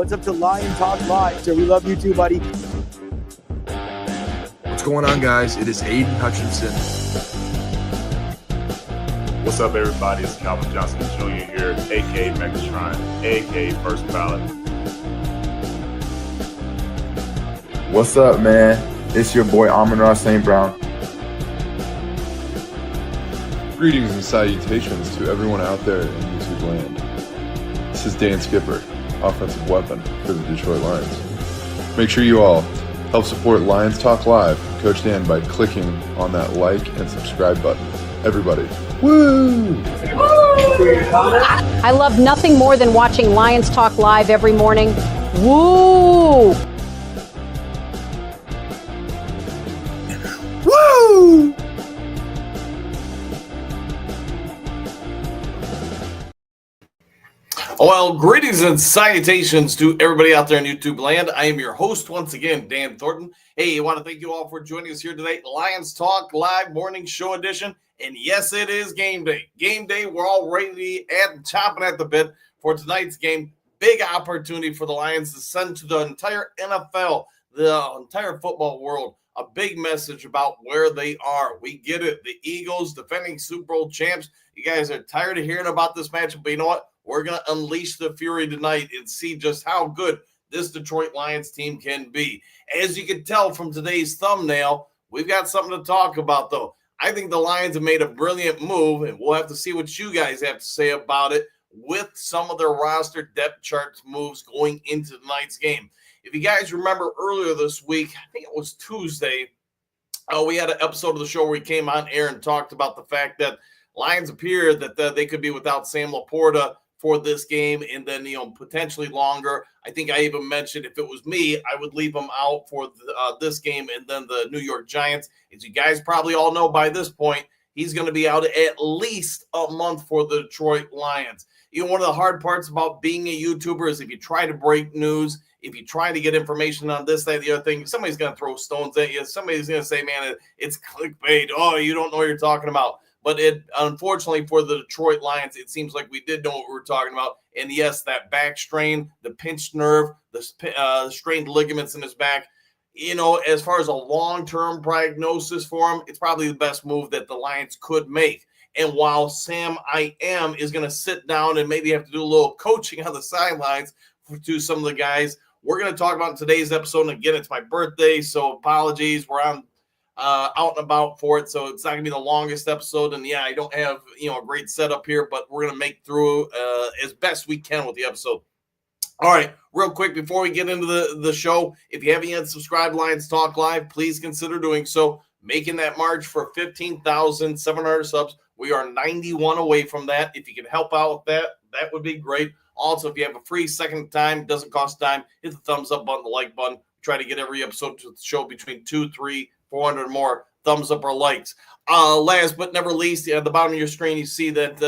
What's up to Lion Talk Live? So we love you too, buddy. What's going on, guys? It is Aiden Hutchinson. What's up, everybody? It's Calvin Johnson Jr. here, a.k.a. Megatron, a.k.a. First Ballot. What's up, man? It's your boy Amon-Ra St. Brown. Greetings and salutations to everyone out there in YouTube land. This is Dan Skipper, offensive weapon for the Detroit Lions. Make sure you all help support Lions Talk Live, Coach Dan, by clicking on that like and subscribe button. Everybody, woo! I love nothing more than watching Lions Talk Live every morning. Woo! Woo! Well, greetings and salutations to everybody out there in YouTube land. I am your host once again, Dan Thornton. Hey, I want to thank you all for joining us here today. Lions Talk Live Morning Show Edition. And yes, it is game day. Game day, we're all ready and chomping at the bit for tonight's game. Big opportunity for the Lions to send to the entire NFL, the entire football world, a big message about where they are. We get it. The Eagles, defending Super Bowl champs. You guys are tired of hearing about this matchup, but you know what? We're going to unleash the fury tonight and see just how good this Detroit Lions team can be. As you can tell from today's thumbnail, we've got something to talk about, though. I think the Lions have made a brilliant move, and we'll have to see what you guys have to say about it with some of their roster depth chart moves going into tonight's game. If you guys remember earlier this week, I think it was Tuesday, we had an episode of the show where we came on air and talked about the fact that Lions appear that they could be without Sam Laporta for this game, and then, potentially longer. I think I even mentioned if it was me, I would leave him out for this game and then the New York Giants. As you guys probably all know by this point, he's going to be out at least a month for the Detroit Lions. One of the hard parts about being a YouTuber is if you try to break news, if you try to get information on this, that, the other thing, somebody's going to throw stones at you. Somebody's going to say, man, it's clickbait. Oh, you don't know what you're talking about. But unfortunately for the Detroit Lions, it seems like we did know what we were talking about. And yes, that back strain, the pinched nerve, the strained ligaments in his back, as far as a long-term prognosis for him, it's probably the best move that the Lions could make. And while Sam I Am is going to sit down and maybe have to do a little coaching on the sidelines to some of the guys, we're going to talk about in today's episode. And again, it's my birthday, so apologies. We're on out and about for it, so it's not gonna be the longest episode. And yeah, I don't have a great setup here, but we're gonna make through as best we can with the episode. All right, real quick before we get into the show, if you haven't yet subscribed Lions Talk Live, please consider doing so. Making that march for 15,700 subs. We are 91 away from that. If you can help out with that, that would be great. Also, if you have a free second time, doesn't cost time, hit the thumbs up button, the like button. Try to get every episode to the show between 2, 3, 400 more thumbs up or likes. Last but never least, at the bottom of your screen, you see that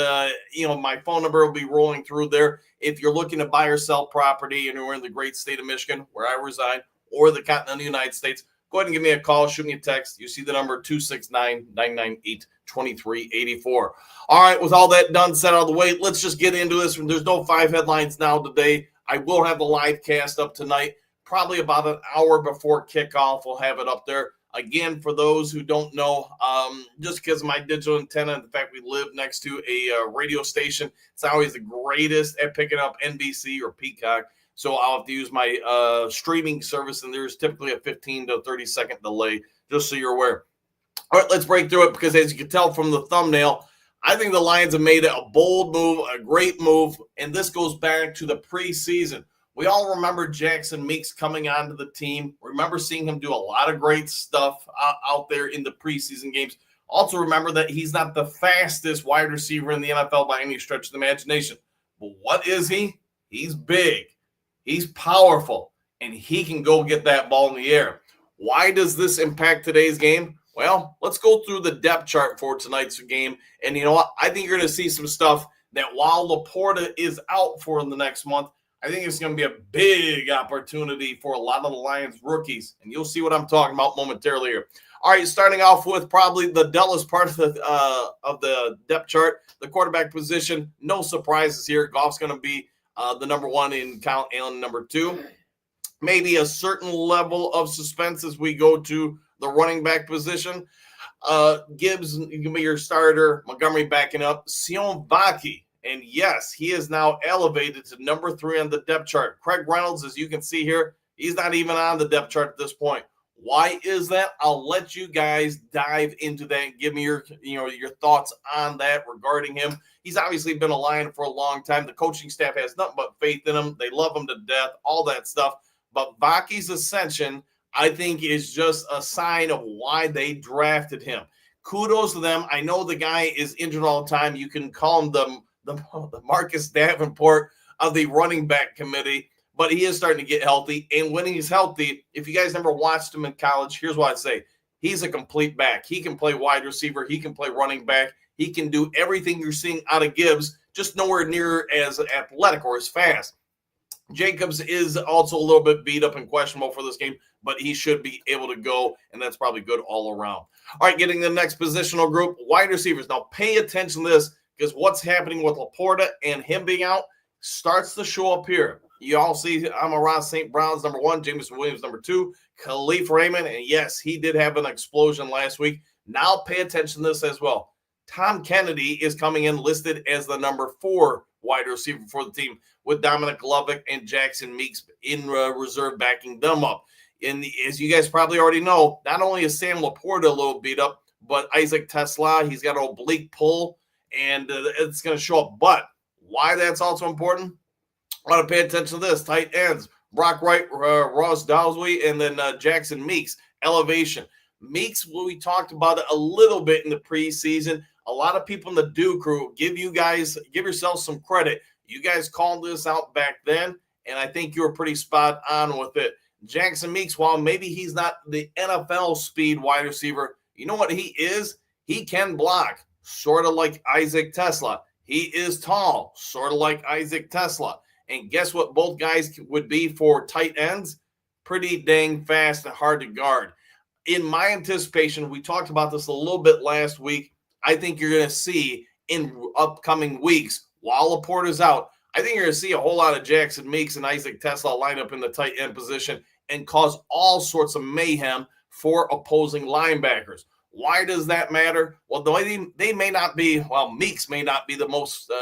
my phone number will be rolling through there. If you're looking to buy or sell property and you're in the great state of Michigan, where I reside, or the continental United States, go ahead and give me a call, shoot me a text. You see the number 269-998-2384. All right, with all that done, set out of the way, let's just get into this. There's no 5 headlines now today. I will have the live cast up tonight, probably about an hour before kickoff. We'll have it up there. Again, for those who don't know, just because of my digital antenna and the fact we live next to a radio station, it's not always the greatest at picking up NBC or Peacock. So I'll have to use my streaming service, and there's typically a 15 to 30-second delay, just so you're aware. All right, let's break through it because, as you can tell from the thumbnail, I think the Lions have made a bold move, a great move, and this goes back to the preseason. We all remember Jackson Meeks coming onto the team. Remember seeing him do a lot of great stuff out there in the preseason games. Also remember that he's not the fastest wide receiver in the NFL by any stretch of the imagination. But what is he? He's big. He's powerful. And he can go get that ball in the air. Why does this impact today's game? Well, let's go through the depth chart for tonight's game. And you know what? I think you're going to see some stuff that while Laporta is out for the next month, I think it's going to be a big opportunity for a lot of the Lions rookies, and you'll see what I'm talking about momentarily here. All right, starting off with probably the dullest part of the depth chart, the quarterback position. No surprises here. Goff's going to be the number one in count and number two. Maybe a certain level of suspense as we go to the running back position. Gibbs, you can be your starter. Montgomery backing up. Sion Vaki. And yes, he is now elevated to number 3 on the depth chart. Craig Reynolds, as you can see here, he's not even on the depth chart at this point. Why is that? I'll let you guys dive into that and give me your thoughts on that regarding him. He's obviously been a Lion for a long time. The coaching staff has nothing but faith in him. They love him to death, all that stuff. But Vaki's ascension, I think, is just a sign of why they drafted him. Kudos to them. I know the guy is injured all the time. You can call him the Marcus Davenport of the running back committee, but he is starting to get healthy. And when he's healthy, if you guys never watched him in college, here's what I'd say. He's a complete back. He can play wide receiver. He can play running back. He can do everything you're seeing out of Gibbs, just nowhere near as athletic or as fast. Jacobs is also a little bit beat up and questionable for this game, but he should be able to go, and that's probably good all around. All right, getting the next positional group, wide receivers. Now, pay attention to this because what's happening with Laporta and him being out starts to show up here. You all see Amon-Ra St. Brown's number 1, Jameson Williams number 2, Khalif Raymond, and yes, he did have an explosion last week. Now pay attention to this as well. Tom Kennedy is coming in listed as the number 4 wide receiver for the team with Dominic Lovick and Jackson Meeks in reserve backing them up. And as you guys probably already know, not only is Sam Laporta a little beat up, but Isaac Tesla, he's got an oblique pull, and it's going to show up. But why that's also important, I want to pay attention to this. Tight ends, Brock Wright, Ross Dowsey, and then Jackson Meeks, elevation. Meeks, we talked about it a little bit in the preseason. A lot of people in the Do Crew, give yourselves some credit. You guys called this out back then, and I think you were pretty spot on with it. Jackson Meeks, while maybe he's not the NFL speed wide receiver, you know what he is? He can block, sort of like Isaac Tesla. He is tall, sort of like Isaac Tesla. And guess what both guys would be for tight ends? Pretty dang fast and hard to guard. In my anticipation, we talked about this a little bit last week. I think you're going to see in upcoming weeks, while Laporta's out, I think you're going to see a whole lot of Jackson Meeks and Isaac Tesla line up in the tight end position and cause all sorts of mayhem for opposing linebackers. Why does that matter? Well, they may not be, Meeks may not be the most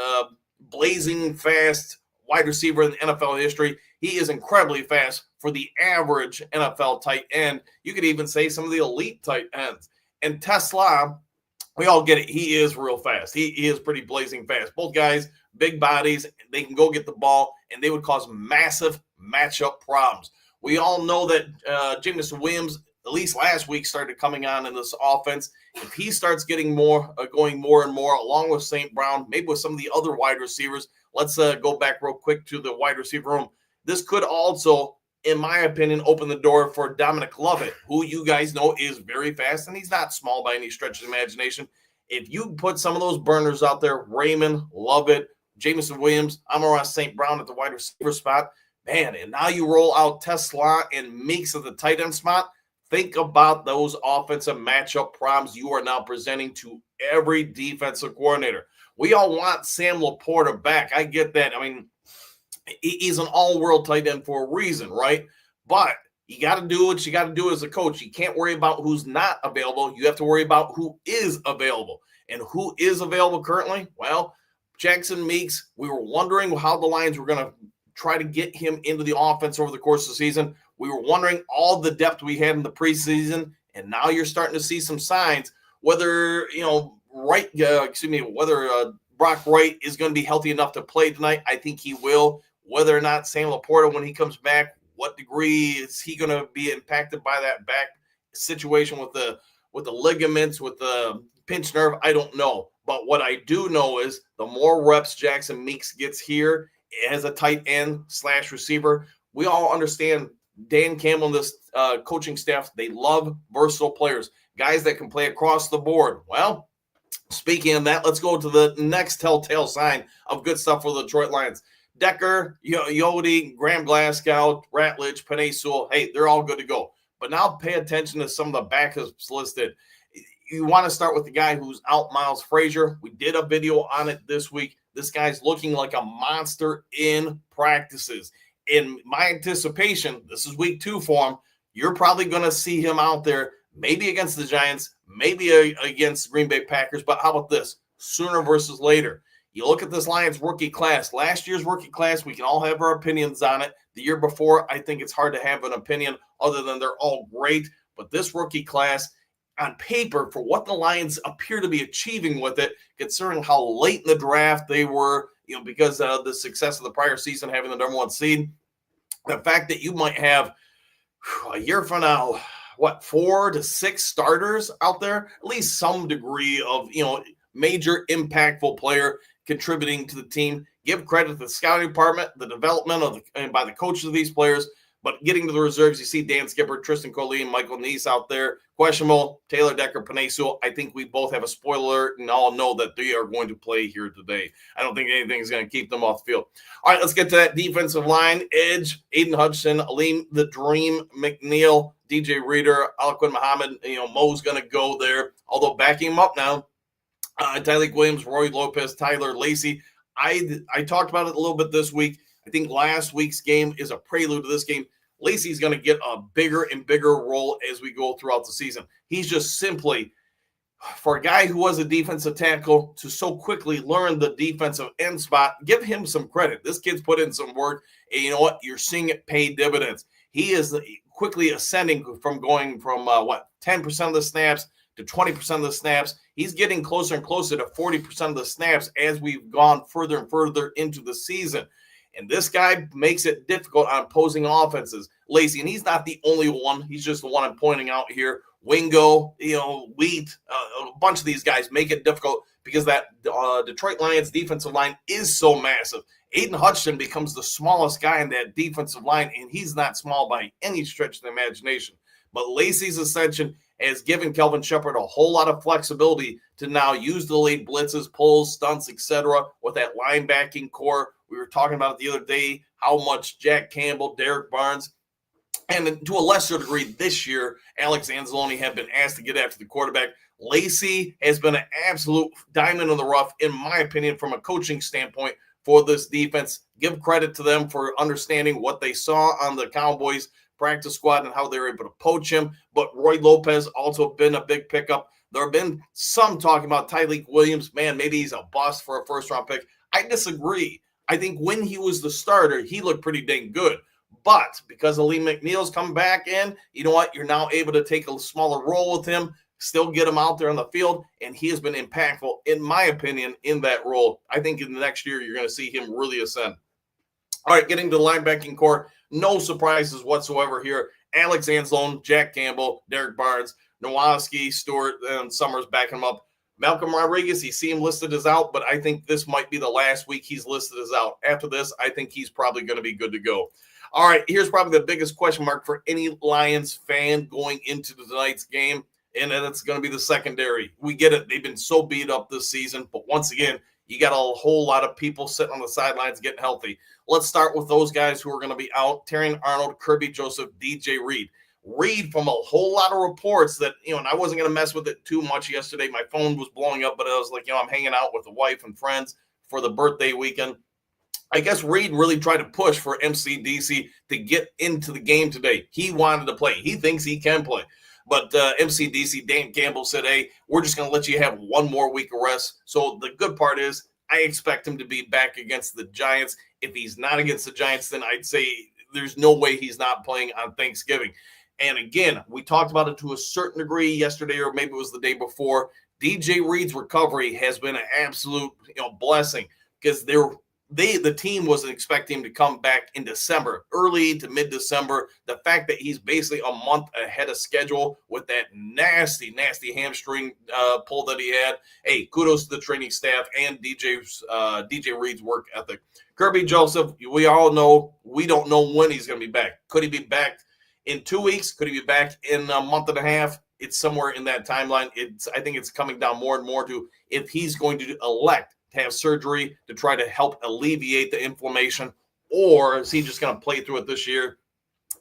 blazing fast wide receiver in the NFL history. He is incredibly fast for the average NFL tight end. You could even say some of the elite tight ends. And Tesla, we all get it. He is real fast. He is pretty blazing fast. Both guys, big bodies, they can go get the ball, and they would cause massive matchup problems. We all know that Jameson Williams, at least last week, started coming on in this offense. If he starts getting going more and more, along with St. Brown, maybe with some of the other wide receivers, let's go back real quick to the wide receiver room. This could also, in my opinion, open the door for Dominic Lovett, who you guys know is very fast, and he's not small by any stretch of the imagination. If you put some of those burners out there, Raymond, Lovett, Jameson Williams, Amon-Ra St. Brown at the wide receiver spot, man, and now you roll out Tesla and Meeks at the tight end spot, think about those offensive matchup problems you are now presenting to every defensive coordinator. We all want Sam Laporta back. I get that. I mean, he's an all-world tight end for a reason, right? But you got to do what you got to do as a coach. You can't worry about who's not available. You have to worry about who is available. And who is available currently? Well, Jackson Meeks, we were wondering how the Lions were going to try to get him into the offense over the course of the season. We were wondering all the depth we had in the preseason, and now you're starting to see some signs. Whether Brock Wright is going to be healthy enough to play tonight, I think he will. Whether or not Sam Laporta, when he comes back, what degree is he going to be impacted by that back situation with the ligaments, with the pinched nerve? I don't know. But what I do know is the more reps Jackson Meeks gets here as a tight end / receiver, we all understand Dan Campbell and this coaching staff, they love versatile players, guys that can play across the board. Well, speaking of that, let's go to the next telltale sign of good stuff for the Detroit Lions. Decker, Yodi, Graham Glasgow, Ratledge, Penei Sewell, hey, they're all good to go. But now pay attention to some of the backups listed. You want to start with the guy who's out, Miles Frazier. We did a video on it this week. This guy's looking like a monster in practices. In my anticipation, this is week 2 for him. You're probably going to see him out there, maybe against the Giants, maybe against Green Bay Packers. But how about this? Sooner versus later. You look at this Lions rookie class. Last year's rookie class, we can all have our opinions on it. The year before, I think it's hard to have an opinion other than they're all great. But this rookie class, on paper, for what the Lions appear to be achieving with it, considering how late in the draft they were, because of the success of the prior season, having the number 1 seed, the fact that you might have a year from now, 4 to 6 starters out there, at least some degree of, major impactful player contributing to the team. Give credit to the scouting department, the development and by the coaches of these players. But getting to the reserves, you see Dan Skipper, Tristan Colleen, Michael Neese out there. Questionable, Taylor Decker, Penei Sewell. I think we both have a spoiler and all know that they are going to play here today. I don't think anything is going to keep them off the field. All right, let's get to that defensive line. Edge, Aiden Hutchinson, Aleem the Dream McNeil, DJ Reader, Alquin Muhammad. Mo's going to go there, although backing him up now. Tyleik Williams, Roy Lopez, Tyler Lacey. I talked about it a little bit this week. I think last week's game is a prelude to this game. Lacey's going to get a bigger and bigger role as we go throughout the season. He's just simply, for a guy who was a defensive tackle, to so quickly learn the defensive end spot, give him some credit. This kid's put in some work, and you know what? You're seeing it pay dividends. He is quickly ascending from going from 10% of the snaps to 20% of the snaps. He's getting closer and closer to 40% of the snaps as we've gone further and further into the season. And this guy makes it difficult on opposing offenses. Lacey, and he's not the only one. He's just the one I'm pointing out here. Wingo, Wheat, a bunch of these guys make it difficult because that Detroit Lions defensive line is so massive. Aiden Hutchinson becomes the smallest guy in that defensive line, and he's not small by any stretch of the imagination. But Lacey's ascension has given Kelvin Shepard a whole lot of flexibility to now use the late blitzes, pulls, stunts, etc. with that linebacking core. We were talking about it the other day, how much Jack Campbell, Derek Barnes, and to a lesser degree this year, Alex Anzalone have been asked to get after the quarterback. Lacey has been an absolute diamond in the rough, in my opinion, from a coaching standpoint for this defense. Give credit to them for understanding what they saw on the Cowboys practice squad and how they were able to poach him. But Roy Lopez also been a big pickup. There have been some talking about Tyleik Williams. Man, maybe he's a bust for a first-round pick. I disagree. I think when he was the starter, he looked pretty dang good. But because Aleem McNeil's come back in, you know what? You're now able to take a smaller role with him, still get him out there on the field, and he has been impactful, in my opinion, in that role. I think in the next year, you're going to see him really ascend. All right, getting to the linebacking core, no surprises whatsoever here. Alex Anzalone, Jack Campbell, Derek Barnes, Nowoski, Stewart, and Summers backing him up. Malcolm Rodriguez, you see him listed as out, but I think this might be the last week he's listed as out. After this, I think he's probably going to be good to go. All right, here's probably the biggest question mark for any Lions fan going into tonight's game, and that's going to be the secondary. We get it. They've been so beat up this season, but once again, you got a whole lot of people sitting on the sidelines getting healthy. Let's start with those guys who are going to be out. Terrion Arnold, Kirby Joseph, DJ Reed. Reed, from a whole lot of reports that, and I wasn't going to mess with it too much yesterday. My phone was blowing up, but I was like, I'm hanging out with the wife and friends for the birthday weekend. I guess Reed really tried to push for MCDC to get into the game today. He wanted to play. He thinks he can play. But MCDC, Dan Campbell said, hey, we're just going to let you have one more week of rest. So the good part is I expect him to be back against the Giants. If he's not against the Giants, then I'd say there's no way he's not playing on Thanksgiving. And again, we talked about it to a certain degree yesterday, or maybe it was the day before. DJ Reed's recovery has been an absolute blessing because the team wasn't expecting him to come back in December, early to mid-December. The fact that he's basically a month ahead of schedule with that nasty, nasty hamstring pull that he had. Hey, kudos to the training staff and DJ Reed's work ethic. Kirby Joseph, we all know, we don't know when he's going to be back. Could he be back in 2 weeks? Could he be back in a month and a half? It's somewhere in that timeline. I think it's coming down more and more to if he's going to elect to have surgery to try to help alleviate the inflammation, or is he just going to play through it this year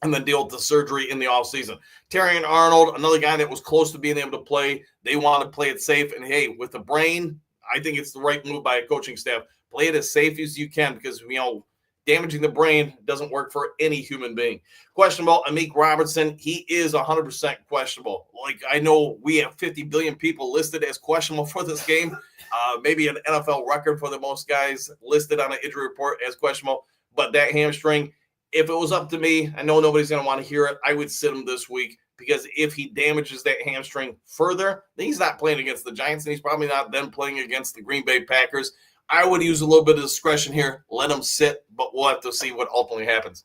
and then deal with the surgery in the offseason? Terrion Arnold, another guy that was close to being able to play. They want to play it safe. And, hey, with the brain, I think it's the right move by a coaching staff. Play it as safe as you can because, damaging the brain doesn't work for any human being. Questionable, Amik Robertson, he is 100% questionable. Like, I know we have 50 billion people listed as questionable for this game. Maybe an NFL record for the most guys listed on an injury report as questionable. But that hamstring, if it was up to me, I know nobody's going to want to hear it, I would sit him this week because if he damages that hamstring further, then he's not playing against the Giants, and he's probably not then playing against the Green Bay Packers. I would use a little bit of discretion here. Let him sit, but we'll have to see what ultimately happens.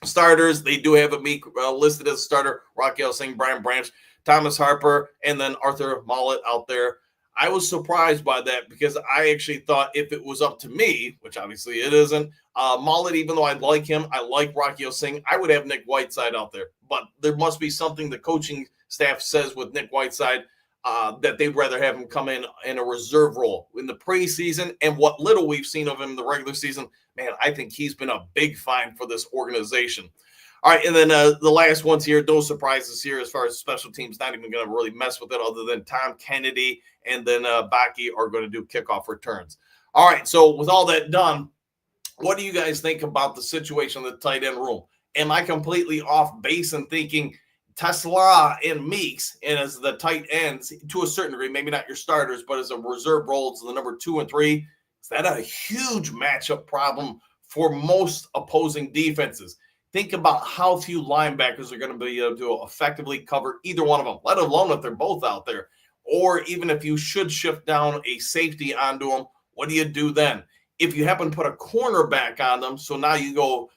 Starters, they do have Amik listed as a starter. Raquel Singh, Brian Branch, Thomas Harper, and then Arthur Mollett out there. I was surprised by that because I actually thought if it was up to me, which obviously it isn't, Mollett, even though I like him, I like Raquel Singh, I would have Nick Whiteside out there. But there must be something the coaching staff says with Nick Whiteside that they'd rather have him come in a reserve role in the preseason. And what little we've seen of him in the regular season, man, I think he's been a big find for this organization. All right, and then the last ones here, no surprises here as far as special teams, not even going to really mess with it other than Tom Kennedy and then Baki are going to do kickoff returns. All right, so with all that done, what do you guys think about the situation in the tight end room? Am I completely off base and thinking Tesla and Meeks and as the tight ends to a certain degree, maybe not your starters, but as a reserve role to the number 2 and 3, is that a huge matchup problem for most opposing defenses? Think about how few linebackers are going to be able to effectively cover either one of them, let alone if they're both out there. Or even if you should shift down a safety onto them, what do you do then? If you happen to put a cornerback on them, so now you go,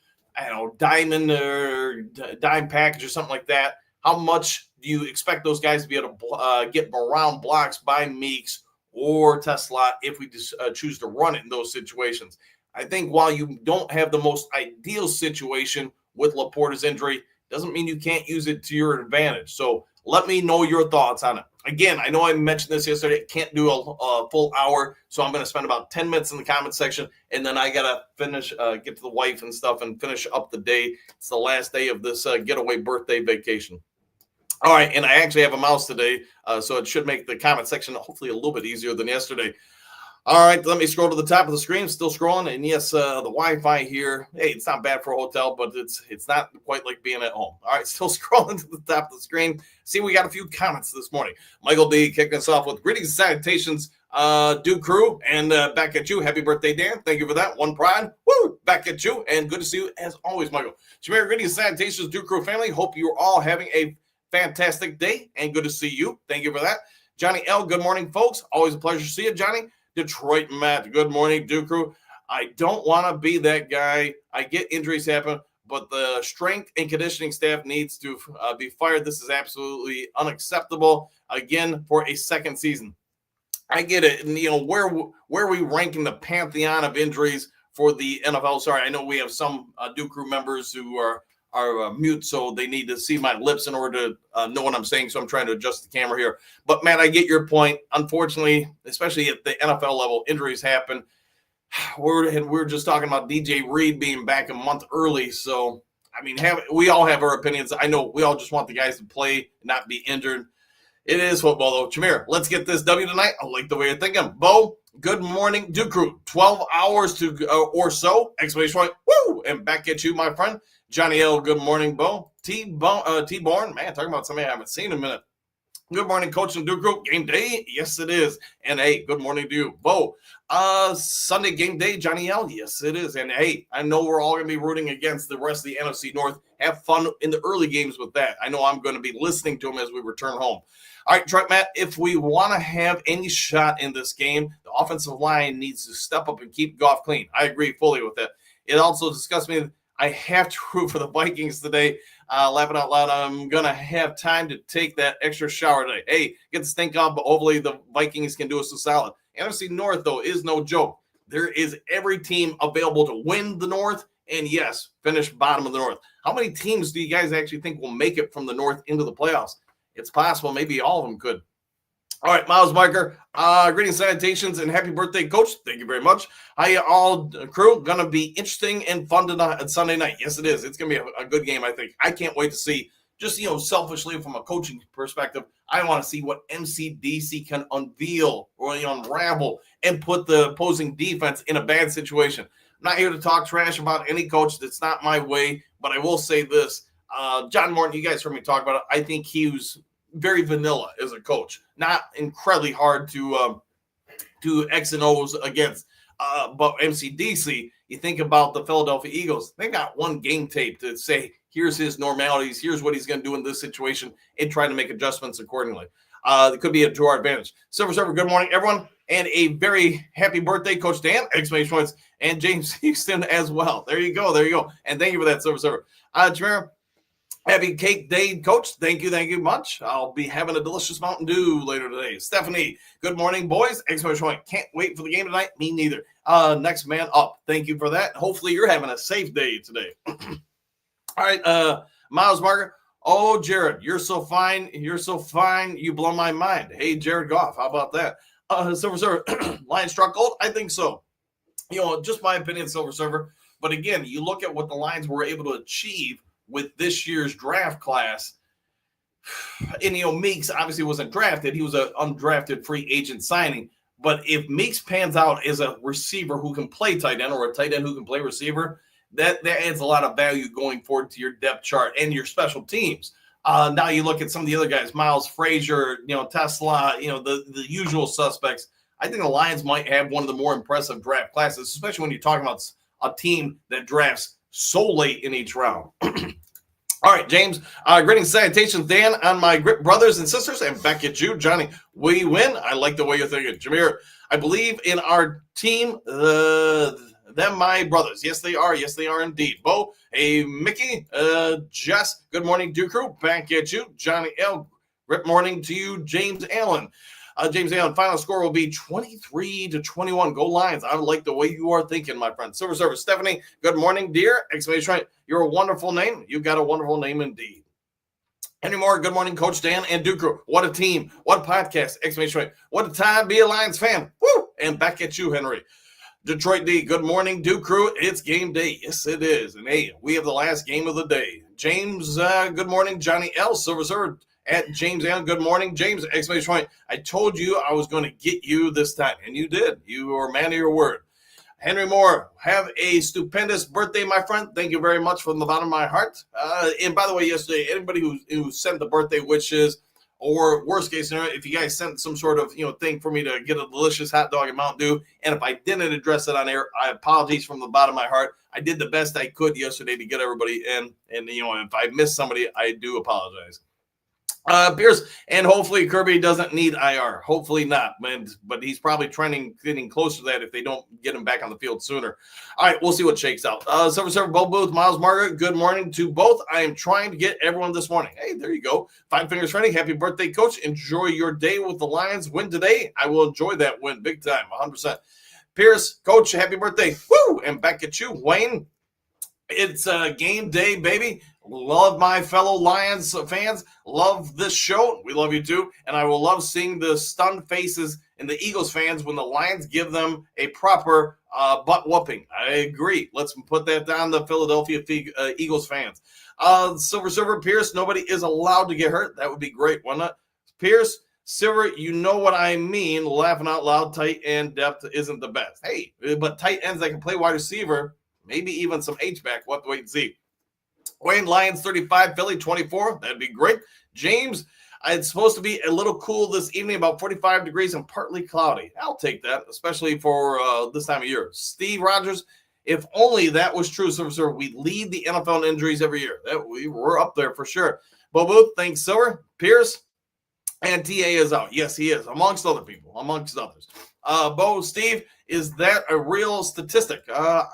diamond or dime package or something like that, how much do you expect those guys to be able to get around blocks by Meeks or Tesla if we just choose to run it in those situations? I think while you don't have the most ideal situation with Laporta's injury, doesn't mean you can't use it to your advantage. So let me know your thoughts on it. Again, I know I mentioned this yesterday. I can't do a full hour, so I'm going to spend about 10 minutes in the comment section, and then I got to finish, get to the wife and stuff and finish up the day. It's the last day of this getaway birthday vacation. All right, and I actually have a mouse today, so it should make the comment section hopefully a little bit easier than yesterday. All right, let me scroll to the top of the screen. Still scrolling, and yes, the Wi-Fi here, hey, it's not bad for a hotel, but it's not quite like being at home. All right, still scrolling to the top of the screen. See, we got a few comments this morning. Michael D kicking us off with greetings and salutations, Duke Crew, and back at you. Happy birthday, Dan. Thank you for that. One pride. Woo! Back at you, and good to see you as always, Michael. Jameer, greetings and salutations, Duke Crew family. Hope you're all having a fantastic day, and good to see you. Thank you for that. Johnny L, good morning, folks. Always a pleasure to see you, Johnny. Detroit Matt, good morning, Duke Crew. I don't want to be that guy. I get injuries happen, but the strength and conditioning staff needs to be fired. This is absolutely unacceptable, again, for a second season. I get it. And, where are we ranking the pantheon of injuries for the NFL? Sorry, I know we have some Duke Crew members who are mute, so they need to see my lips in order to know what I'm saying, so I'm trying to adjust the camera here. But, man, I get your point. Unfortunately, especially at the NFL level, injuries happen. We're just talking about DJ Reed being back a month early, so, I mean, we all have our opinions. I know we all just want the guys to play, not be injured. It is football, though. Jameer, let's get this W tonight. I like the way you're thinking. Bo, good morning, Duke Crew. 12 hours to or so, exclamation point, woo, and back at you, my friend. Johnny L, good morning, Bo. T-Born, man, talking about somebody I haven't seen in a minute. Good morning, Coach and Duke Group. Game day? Yes, it is. And, hey, good morning to you, Bo. Sunday game day, Johnny L? Yes, it is. And, hey, I know we're all going to be rooting against the rest of the NFC North. Have fun in the early games with that. I know I'm going to be listening to them as we return home. All right, Truck Matt, if we want to have any shot in this game, the offensive line needs to step up and keep Goff clean. I agree fully with that. It also disgusts me. I have to root for the Vikings today. Laughing out loud, I'm going to have time to take that extra shower today. Hey, get the stink off, but hopefully the Vikings can do us a solid. NFC North, though, is no joke. There is every team available to win the North and, yes, finish bottom of the North. How many teams do you guys actually think will make it from the North into the playoffs? It's possible. Maybe all of them could. All right, Miles Marker, greetings, salutations, and happy birthday, Coach. Thank you very much. How you all, crew? Going to be interesting and fun tonight, Sunday night. Yes, it is. It's going to be a good game, I think. I can't wait to see just, selfishly from a coaching perspective, I want to see what MCDC can unveil or unravel and put the opposing defense in a bad situation. I'm not here to talk trash about any coach. That's not my way, but I will say this. John Morton, you guys heard me talk about it. I think he was very vanilla as a coach, not incredibly hard to X and O's against. But MCDC, you think about the Philadelphia Eagles, they got one game tape to say, here's his normalities, here's what he's going to do in this situation, and try to make adjustments accordingly. It could be to our advantage. Silver Server, good morning, everyone, and a very happy birthday, Coach Dan, exclamation points, and James Houston as well. There you go. And thank you for that, Silver Server. Jamira, happy cake day, Coach. Thank you much. I'll be having a delicious Mountain Dew later today. Stephanie, good morning, boys. Exclamation point. Can't wait for the game tonight. Me neither. Next man up. Thank you for that. Hopefully you're having a safe day today. All right, Miles Margaret. Oh, Jared, you're so fine. You blow my mind. Hey, Jared Goff, how about that? Silver Server, Lions struck gold? I think so. Just my opinion, Silver Server. But again, you look at what the Lions were able to achieve with this year's draft class. And, Meeks obviously wasn't drafted. He was an undrafted free agent signing. But if Meeks pans out as a receiver who can play tight end or a tight end who can play receiver, that adds a lot of value going forward to your depth chart and your special teams. Now you look at some of the other guys, Miles Frazier, Tesla, the usual suspects. I think the Lions might have one of the more impressive draft classes, especially when you're talking about a team that drafts so late in each round. All right, James, greetings, salutations, Dan, on my brothers and sisters, and back at you, Johnny. We win. I like the way you're thinking. Jameer, I believe in our team, them my brothers. Yes, they are. Yes, they are indeed. Bo, hey, Mickey, Jess, good morning, Duke Crew. Back at you, Johnny L. Good morning to you, James Allen. James Allen, final score will be 23-21. Go Lions. I like the way you are thinking, my friend. Silver Service, Stephanie, good morning, dear. Exclamation point. You're a wonderful name. You got a wonderful name indeed. Any more? Good morning, Coach Dan and Duke Crew. What a team. What a podcast. Exclamation point. What a time to be a Lions fan. Woo! And back at you, Henry. Detroit D, good morning, Duke Crew. It's game day. Yes, it is. And hey, we have the last game of the day. James, good morning, Johnny L. Silver Server. At James Allen, good morning, James! Exclamation point! I told you I was going to get you this time, and you did. You were a man of your word. Henry Moore, have a stupendous birthday, my friend. Thank you very much from the bottom of my heart. And by the way, yesterday, anybody who sent the birthday wishes, or worst case scenario, if you guys sent some sort of thing for me to get a delicious hot dog and Mountain Dew, and if I didn't address it on air, I apologize from the bottom of my heart. I did the best I could yesterday to get everybody in, and if I missed somebody, I do apologize. Pierce, and hopefully Kirby doesn't need IR. Hopefully not, man. But he's probably getting closer to that if they don't get him back on the field sooner. All right, we'll see what shakes out. Server, Bo Booth, Miles Margaret, good morning to both. I am trying to get everyone this morning. Hey, there you go. 5 fingers ready. Happy birthday, Coach. Enjoy your day with the Lions. Win today. I will enjoy that win big time, 100%. Pierce, Coach, happy birthday. Woo! And back at you, Wayne. It's game day, baby. Love my fellow Lions fans. Love this show. We love you too. And I will love seeing the stunned faces in the Eagles fans when the Lions give them a proper butt whooping. I agree. Let's put that down the Philadelphia Eagles fans. Silver Server, Pierce, nobody is allowed to get hurt. That would be great, wouldn't it? Pierce, Silver, you know what I mean. Laughing out loud, tight end depth isn't the best. Hey, but tight ends that can play wide receiver, maybe even some H-back. We'll have to wait and see. Wayne, Lions 35, Philly 24. That'd be great. James, it's supposed to be a little cool this evening, about 45 degrees and partly cloudy. I'll take that, especially for this time of year. Steve Rogers, if only that was true, Silver, we lead the NFL in injuries every year. We're up there for sure. Bo Booth, thanks, Silver. Pierce, and TA is out. Yes, he is, amongst other people, amongst others. Bo, Steve, is that a real statistic? I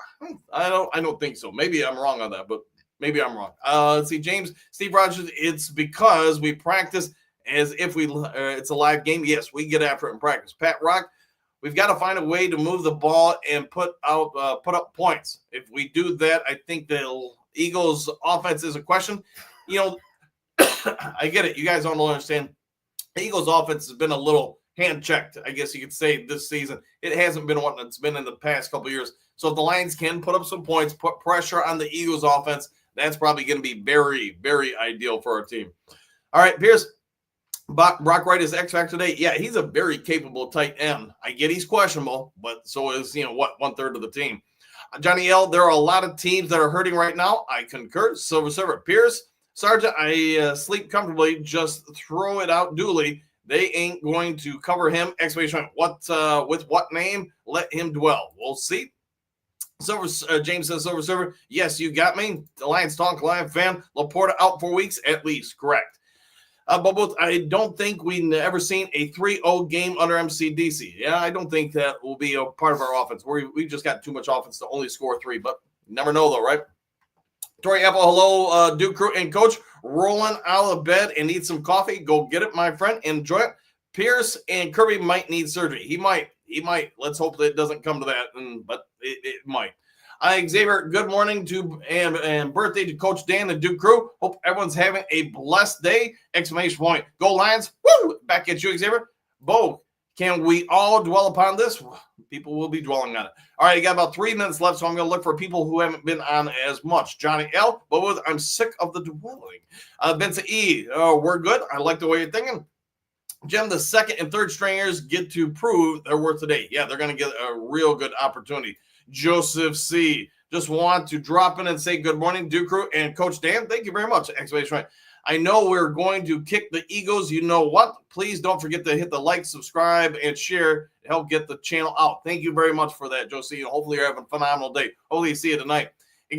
don't think so. Maybe I'm wrong on that, but maybe I'm wrong. Let's see, James, Steve Rogers, it's because we practice as if it's a live game. Yes, we get after it in practice. Pat Rock, we've got to find a way to move the ball and put up points. If we do that, I think the Eagles' offense is a question. I get it. You guys don't understand. The Eagles' offense has been a little hand-checked, I guess you could say, this season. It hasn't been what it's been in the past couple of years. So if the Lions can put up some points, put pressure on the Eagles' offense, That's probably going to be very, very ideal for our team. All right, Pierce. Brock Wright is X Factor today. Yeah, he's a very capable tight end. I get he's questionable, but so is, 1/3 of the team. Johnny L., there are a lot of teams that are hurting right now. I concur. Silver Server. Pierce, Sergeant, I sleep comfortably. Just throw it out duly. They ain't going to cover him. Exclamation point. With what name? Let him dwell. We'll see. James says, Silver Server. Yes, you got me. The Lions Talk Live fan. Laporta out 4 weeks at least. Correct. But I don't think we've ever seen a 3-0 game under MCDC. Yeah, I don't think that will be a part of our offense. We've just got too much offense to only score 3, but you never know, though, right? Tori Apple, hello, Duke Crew and Coach. Rolling out of bed and need some coffee. Go get it, my friend. Enjoy it. Pierce and Kirby might need surgery. He might. Let's hope that it doesn't come to that, but it might. Xavier, good morning to and birthday to Coach Dan and Duke Crew. Hope everyone's having a blessed day. Exclamation point. Go Lions. Woo! Back at you, Xavier. Bo, can we all dwell upon this? People will be dwelling on it. All right, you got about 3 minutes left, so I'm going to look for people who haven't been on as much. Johnny L. But I'm sick of the dwelling. Vincent E. We're good. I like the way you're thinking. Jim, the second and third stringers get to prove their worth today. Yeah, they're going to get a real good opportunity. Joseph C. Just want to drop in and say good morning, Duke Crew and Coach Dan. Thank you very much. Exclamation point. I know we're going to kick the Eagles. You know what? Please don't forget to hit the like, subscribe, and share to help get the channel out. Thank you very much for that, Josie. Hopefully you're having a phenomenal day. Hopefully you see you tonight.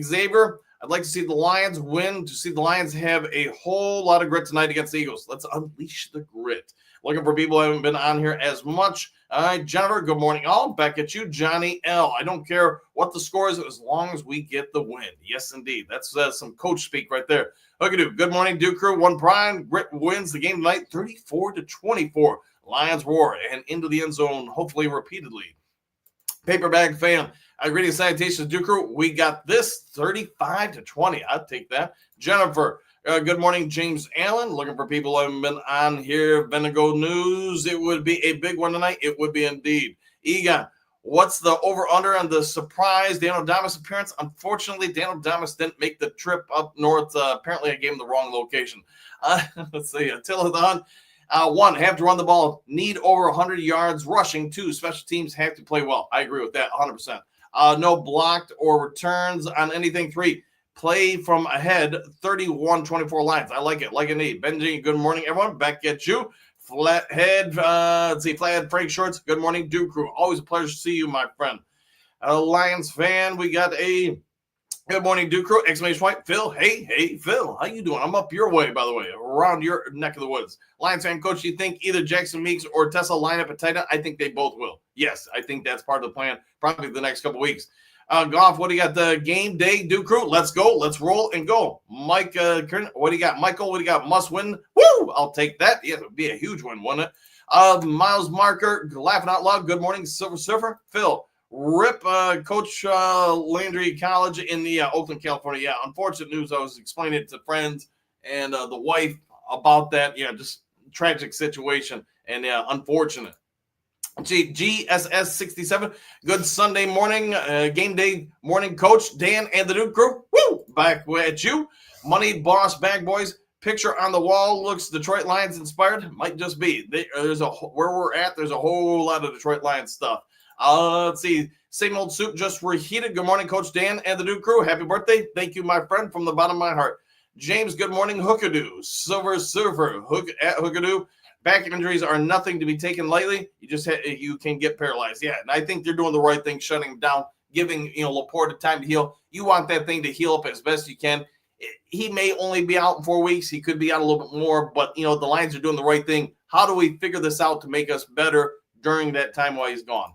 Xavier, I'd like to see the Lions win, to see the Lions have a whole lot of grit tonight against the Eagles. Let's unleash the grit. Looking for people who haven't been on here as much. All right, Jennifer, good morning all. Back at you, Johnny L. I don't care what the score is as long as we get the win. Yes, indeed. That's some coach speak right there. Hookadoo, good morning, Duke Crew. One prime. Grit wins the game tonight, 34-24. Lions roar and into the end zone, hopefully repeatedly. Paper Bag Fan, greetings, salutations, Duke Crew. We got this 35-20. I'd take that. Jennifer, good morning, James Allen. Looking for people who haven't been on here. Venego News. It would be a big one tonight. It would be indeed. Egon, what's the over-under on the surprise Daniel Damas appearance? Unfortunately, Daniel Damas didn't make the trip up north. Apparently, I gave him the wrong location. Let's see. Attila the Hunt. 1, have to run the ball. Need over 100 yards rushing. 2, special teams have to play well. I agree with that 100%. No blocked or returns on anything. 3, play from ahead. 31-24 Lions. I like it. Like it need. Benji, good morning, everyone. Back at you. Flathead. Let's see. Flathead Frank Shorts. Good morning, Duke Crew. Always a pleasure to see you, my friend. Lions fan. We got a good morning, Duke Crew. Exclamation point. Phil. Hey, Phil. How you doing? I'm up your way, by the way, around your neck of the woods. Lions fan coach, do you think either Jackson Meeks or Tessa line up at tight end? I think they both will. Yes, I think that's part of the plan. Probably the next couple weeks. Goff, what do you got? The game day, Duke Crew. Let's go. Let's roll and go. Mike, what do you got? Michael, what do you got? Must win. Woo! I'll take that. Yeah, it would be a huge win, wouldn't it? Miles Marker, laughing out loud. Good morning, Silver Surfer. Phil, rip Coach Landry College in the Oakland, California. Yeah, unfortunate news. I was explaining it to friends and the wife about that. Yeah, just tragic situation and unfortunate. GSS 67. Good Sunday morning, game day morning, Coach Dan and the Duke Crew. Woo! Back at you. Money Boss Bag Boys. Picture on the wall looks Detroit Lions inspired. Might just be. Where we're at, there's a whole lot of Detroit Lions stuff. Let's see. Same old soup just reheated. Good morning, Coach Dan and the Duke Crew. Happy birthday. Thank you, my friend, from the bottom of my heart. James, good morning, Hookadoo. Silver Surfer, Hookadoo. Back injuries are nothing to be taken lightly. You can get paralyzed. Yeah, and I think they're doing the right thing, shutting him down, giving Laporta time to heal. You want that thing to heal up as best you can. He may only be out in 4 weeks. He could be out a little bit more, but the Lions are doing the right thing. How do we figure this out to make us better during that time while he's gone?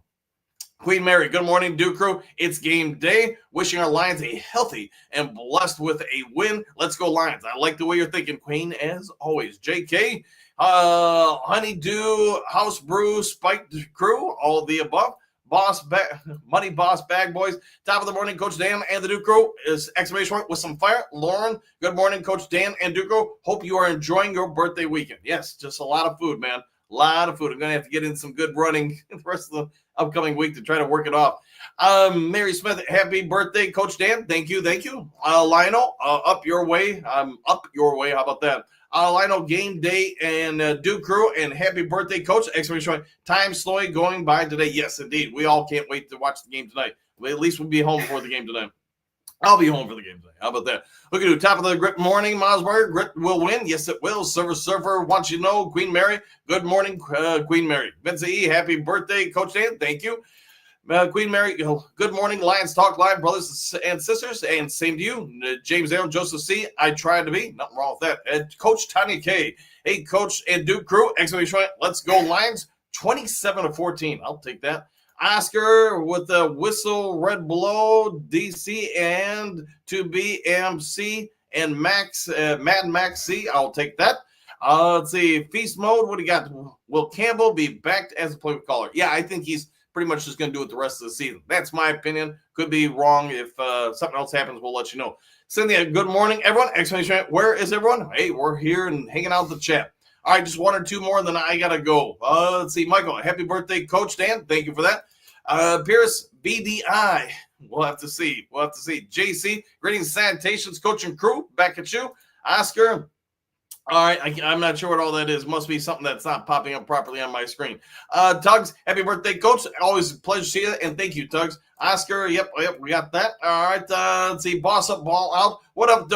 Queen Mary, good morning, Duke Crew. It's game day. Wishing our Lions a healthy and blessed with a win. Let's go Lions. I like the way you're thinking, Queen, as always. JK, Honeydew, House Brew, Spiked Crew, all of the above. Money Boss Bag Boys. Top of the morning, Coach Dan and the Duke Crew is exclamation point with some fire. Lauren, good morning, Coach Dan and Duke Crew. Hope you are enjoying your birthday weekend. Yes, just a lot of food, man. A lot of food. I'm going to have to get in some good running the rest of the upcoming week to try to work it off. Mary Smith, happy birthday, Coach Dan. Thank you. Lionel, up your way. Up your way. How about that? Lionel, game day and Duke Crew, and happy birthday, Coach! Exclamation point. Time slowly going by today. Yes, indeed. We all can't wait to watch the game tonight. At least we'll be home for the game tonight. I'll be home for the game today. How about that? Look at you. Top of the Grit morning, Mosberg. Grit will win. Yes, it will. Surfer wants you to know. Queen Mary. Good morning, Queen Mary. Vince E. Happy birthday, Coach Dan. Thank you. Queen Mary, good morning, Lions Talk Live, brothers and sisters, and same to you. James Aaron, Joseph C. I tried to be. Nothing wrong with that. And Coach Tanya K. Hey, Coach and Duke Crew. Exclamation point. Let's go, Lions. 27-14. I'll take that. Oscar with the whistle, red below, DC, and to be MC, and Max, Mad Max C. I'll take that. Let's see. Feast mode. What do you got? Will Campbell be back as a play caller? Yeah, I think he's pretty much just going to do it the rest of the season. That's my opinion. Could be wrong. If something else happens, we'll let you know. Cynthia, good morning, everyone. Exclamation point. Where is everyone? Hey, we're here and hanging out in the chat. All right, just one or two more, then I got to go. Let's see. Michael, happy birthday, Coach Dan. Thank you for that. Pierce, BDI. We'll have to see. JC, greetings, Sanitations, Coach and Crew. Back at you. Oscar. All right, I'm not sure what all that is. Must be something that's not popping up properly on my screen. Tugs, happy birthday, Coach. Always a pleasure to see you, and thank you, Tugs. Oscar, yep, we got that. All right, let's see. Boss up, ball out. What up,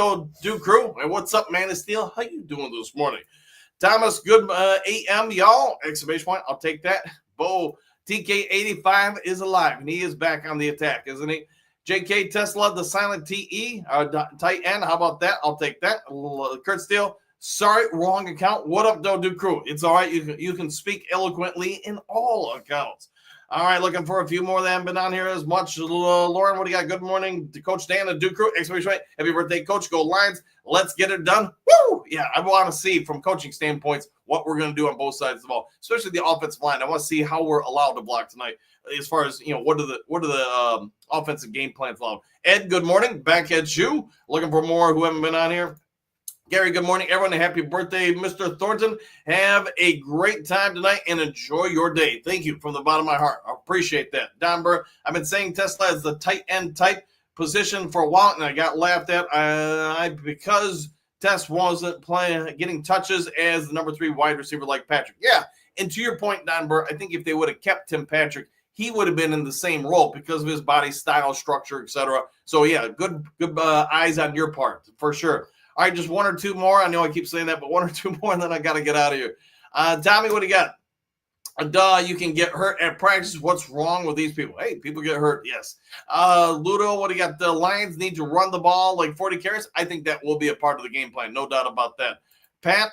Duke Crew? And what's up, Man of Steel? How you doing this morning? Thomas, good AM, y'all. Exclamation point. I'll take that. Bo, TK85 is alive, and he is back on the attack, isn't he? JK Tesla, the silent TE, tight end. How about that? I'll take that. Kurt Steele. Sorry, wrong account. What up, Duke Crew? It's all right. You can speak eloquently in all accounts. All right, looking for a few more that haven't been on here as much. Lauren, what do you got? Good morning to Coach Dan and Duke Crew. Exclamation point. Happy birthday, Coach. Go Lions. Let's get it done. Woo! Yeah, I want to see from coaching standpoints what we're going to do on both sides of the ball, especially the offensive line. I want to see how we're allowed to block tonight as far as, what are the offensive game plans allowed. Ed, good morning. Back at you. Looking for more who haven't been on here. Gary, good morning, everyone. Happy birthday, Mr. Thornton. Have a great time tonight and enjoy your day. Thank you from the bottom of my heart. I appreciate that. Don Burr, I've been saying Tesla is the tight end type position for a while, and I got laughed at because Tess wasn't getting touches as the number 3 wide receiver like Patrick. Yeah, and to your point, Don Burr, I think if they would have kept Tim Patrick, he would have been in the same role because of his body style, structure, etc. So, yeah, good eyes on your part, for sure. All right, just one or two more. I know I keep saying that, but one or two more, and then I got to get out of here. Tommy, what do you got? You can get hurt at practice. What's wrong with these people? Hey, people get hurt, yes. Ludo, what do you got? The Lions need to run the ball like 40 carries. I think that will be a part of the game plan, no doubt about that. Pat,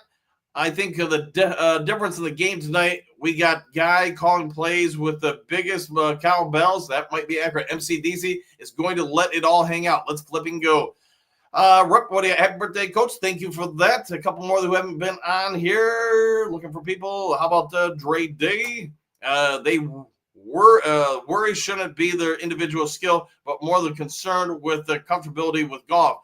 I think the difference in the game tonight, we got Guy calling plays with the biggest cowbells. That might be accurate. MCDC is going to let it all hang out. Let's flip and go. Rip, what do you happy birthday, Coach? Thank you for that. A couple more who haven't been on here. Looking for people. How about Dre Day? They worry shouldn't be their individual skill, but more the concern with the comfortability with golf.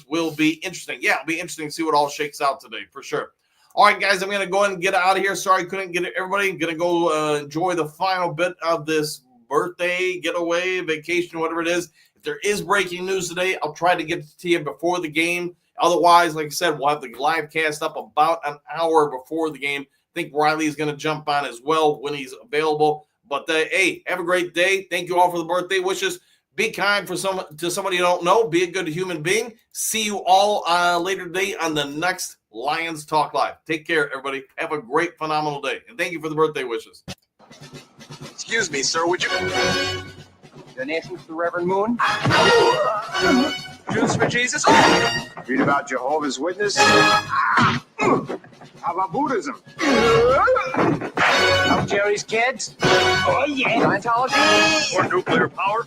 Will be interesting. Yeah, it'll be interesting to see what all shakes out today, for sure. All right, guys, I'm going to go ahead and get out of here. Sorry, couldn't get it. Everybody, going to go enjoy the final bit of this birthday, getaway, vacation, whatever it is. If there is breaking news today, I'll try to get it to you before the game. Otherwise, like I said, we'll have the live cast up about an hour before the game. I think Riley's going to jump on as well when he's available. But, hey, have a great day. Thank you all for the birthday wishes. Be kind to somebody you don't know. Be a good human being. See you all later today on the next Lions Talk Live. Take care, everybody. Have a great, phenomenal day. And thank you for the birthday wishes. Excuse me, sir. Would you... Donations to Reverend Moon. Jews for Jesus? Read about Jehovah's Witness. How about Buddhism? Help Jerry's kids. Oh, yeah. Scientology. Or nuclear power?